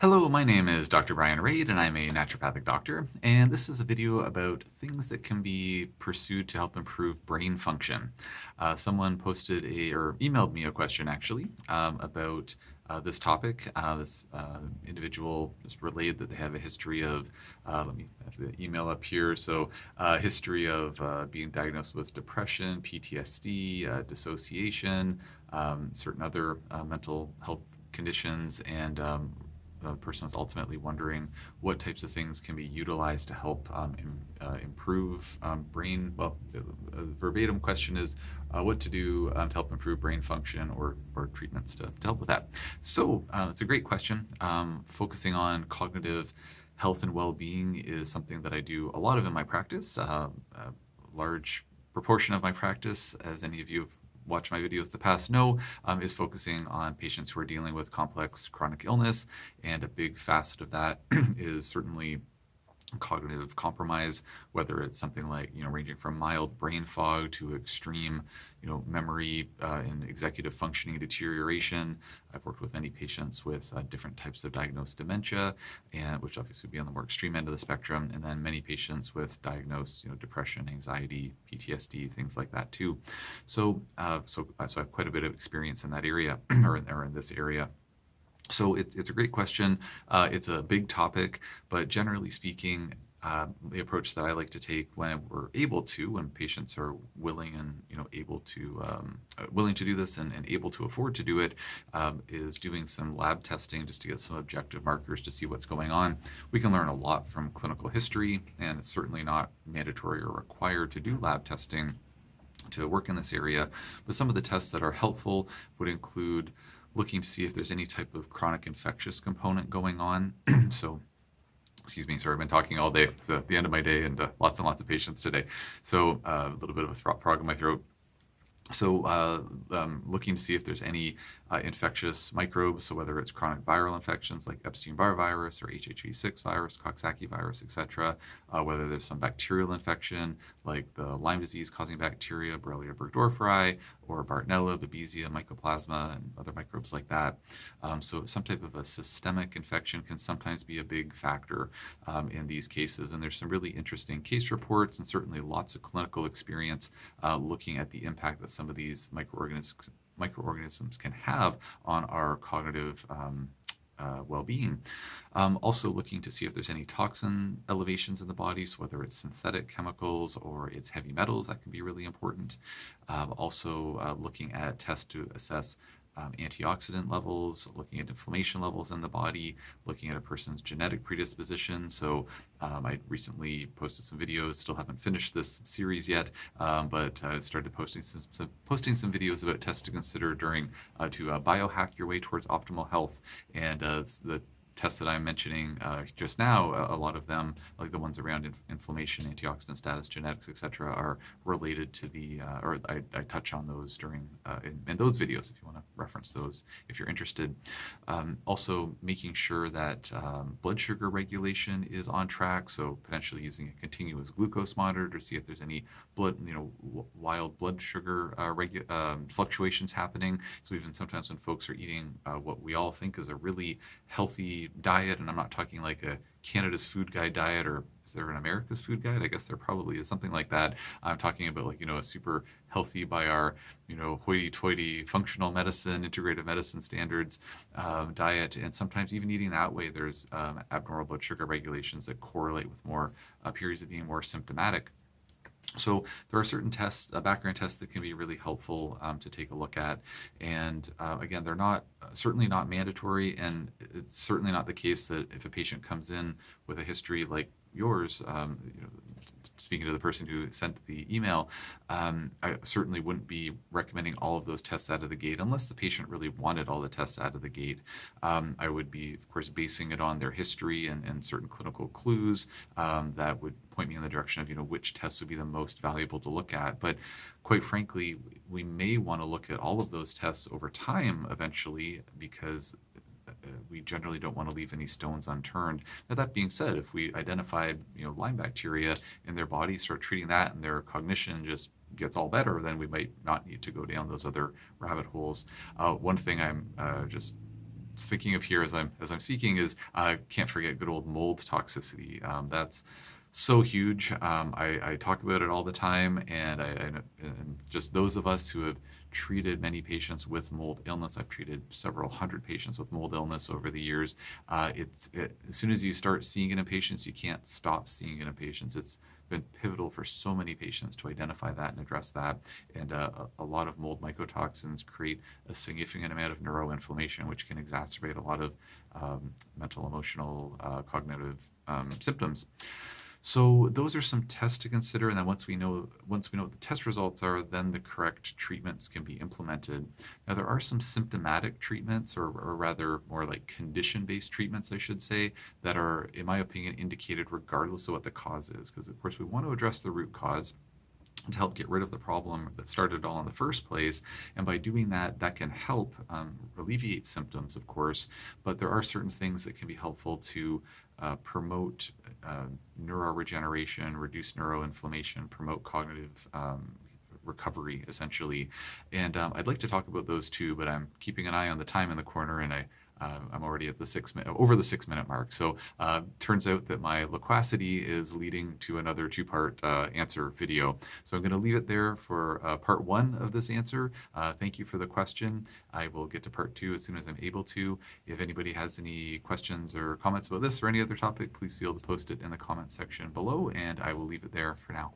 Hello, my name is Dr. Brian Raid, and I'm a naturopathic doctor. And this is a video about things that can be pursued to help improve brain function. Someone posted or emailed me a question actually about this topic. This individual just relayed that they have a history of, let me have the email up here. So, history of being diagnosed with depression, PTSD, dissociation, certain other mental health conditions, and the person was ultimately wondering what types of things can be utilized to help improve brain. Well, the verbatim question is what to do to help improve brain function or treatments to help with that. So it's a great question. Focusing on cognitive health and well-being is something that I do a lot of in my practice. A large proportion of my practice, as any of you have watched my videos the past know, is focusing on patients who are dealing with complex chronic illness. And a big facet of that is certainly cognitive compromise, whether it's something like, ranging from mild brain fog to extreme, memory and executive functioning deterioration. I've worked with many patients with different types of diagnosed dementia, and which obviously would be on the more extreme end of the spectrum, and then many patients with diagnosed, depression, anxiety, PTSD, things like that too. So I have quite a bit of experience in that area, or in this area. So it's a great question. It's a big topic, but generally speaking, the approach that I like to take when we're able to, when patients are willing and able to willing to do this and able to afford to do it, is doing some lab testing just to get some objective markers to see what's going on. We can learn a lot from clinical history, and it's certainly not mandatory or required to do lab testing to work in this area. But some of the tests that are helpful would include looking to see if there's any type of chronic infectious component going on. So, excuse me, sorry, I've been talking all day. It's the end of my day and lots and lots of patients today. So a little bit of a frog in my throat. So looking to see if there's any infectious microbes, so whether it's chronic viral infections like Epstein-Barr virus or HHV6 virus, Coxsackie virus, etc., whether there's some bacterial infection like the Lyme disease causing bacteria, Borrelia burgdorferi, or Bartonella, Babesia, Mycoplasma, and other microbes like that. So some type of a systemic infection can sometimes be a big factor in these cases. And there's some really interesting case reports and certainly lots of clinical experience looking at the impact that some of these microorganisms can have on our cognitive well-being. Also looking to see if there's any toxin elevations in the body, so whether it's synthetic chemicals or it's heavy metals, that can be really important. Also looking at tests to assess antioxidant levels, looking at inflammation levels in the body, looking at a person's genetic predisposition. So I recently posted some videos, still haven't finished this series yet, but I started posting some videos about tests to consider during to biohack your way towards optimal health. And the tests that I'm mentioning just now, a lot of them, like the ones around inflammation, antioxidant status, genetics, etc., are related to the, or I touch on those during in those videos if you want to reference those if you're interested. Also making sure that blood sugar regulation is on track, so potentially using a continuous glucose monitor to see if there's any blood, wild blood sugar fluctuations happening. So even sometimes when folks are eating what we all think is a really healthy diet, and I'm not talking like a Canada's Food Guide diet, or is there an America's Food Guide? I guess there probably is something like that. I'm talking about like, a super healthy by our, hoity-toity functional medicine, integrative medicine standards diet. And sometimes even eating that way, there's abnormal blood sugar regulations that correlate with more periods of being more symptomatic. So there are certain tests, background tests that can be really helpful to take a look at. And again, they're not certainly not mandatory, and it's certainly not the case that if a patient comes in with a history like yours, speaking to the person who sent the email, I certainly wouldn't be recommending all of those tests out of the gate unless the patient really wanted all the tests out of the gate. I would be, of course, basing it on their history and certain clinical clues that would point me in the direction of, which tests would be the most valuable to look at. But quite frankly, we may want to look at all of those tests over time eventually, because we generally don't want to leave any stones unturned. Now, that being said, if we identified, Lyme bacteria in their body, start treating that, and their cognition just gets all better, then we might not need to go down those other rabbit holes. One thing I'm just thinking of here as I'm speaking is can't forget good old mold toxicity. That's so huge. I talk about it all the time, and just those of us who have treated many patients with mold illness. I've treated several hundred patients with mold illness over the years. As soon as you start seeing it in patients, you can't stop seeing it in patients. It's been pivotal for so many patients to identify that and address that. And a lot of mold mycotoxins create a significant amount of neuroinflammation, which can exacerbate a lot of mental, emotional, cognitive symptoms. So those are some tests to consider, and then once we know what the test results are, then the correct treatments can be implemented. Now there are some symptomatic treatments, or rather more like condition-based treatments, I should say, that are, in my opinion, indicated regardless of what the cause is, because of course we want to address the root cause to help get rid of the problem that started it all in the first place. And by doing that, that can help alleviate symptoms, of course, but there are certain things that can be helpful to promote neuroregeneration, reduce neuroinflammation, promote cognitive recovery, essentially. And I'd like to talk about those too, but I'm keeping an eye on the time in the corner, and I'm already at the over the 6 minute mark. So turns out that my loquacity is leading to another two-part answer video. So I'm going to leave it there for part one of this answer. Thank you for the question. I will get to part two as soon as I'm able to. If anybody has any questions or comments about this or any other topic, please feel to post it in the comment section below, and I will leave it there for now.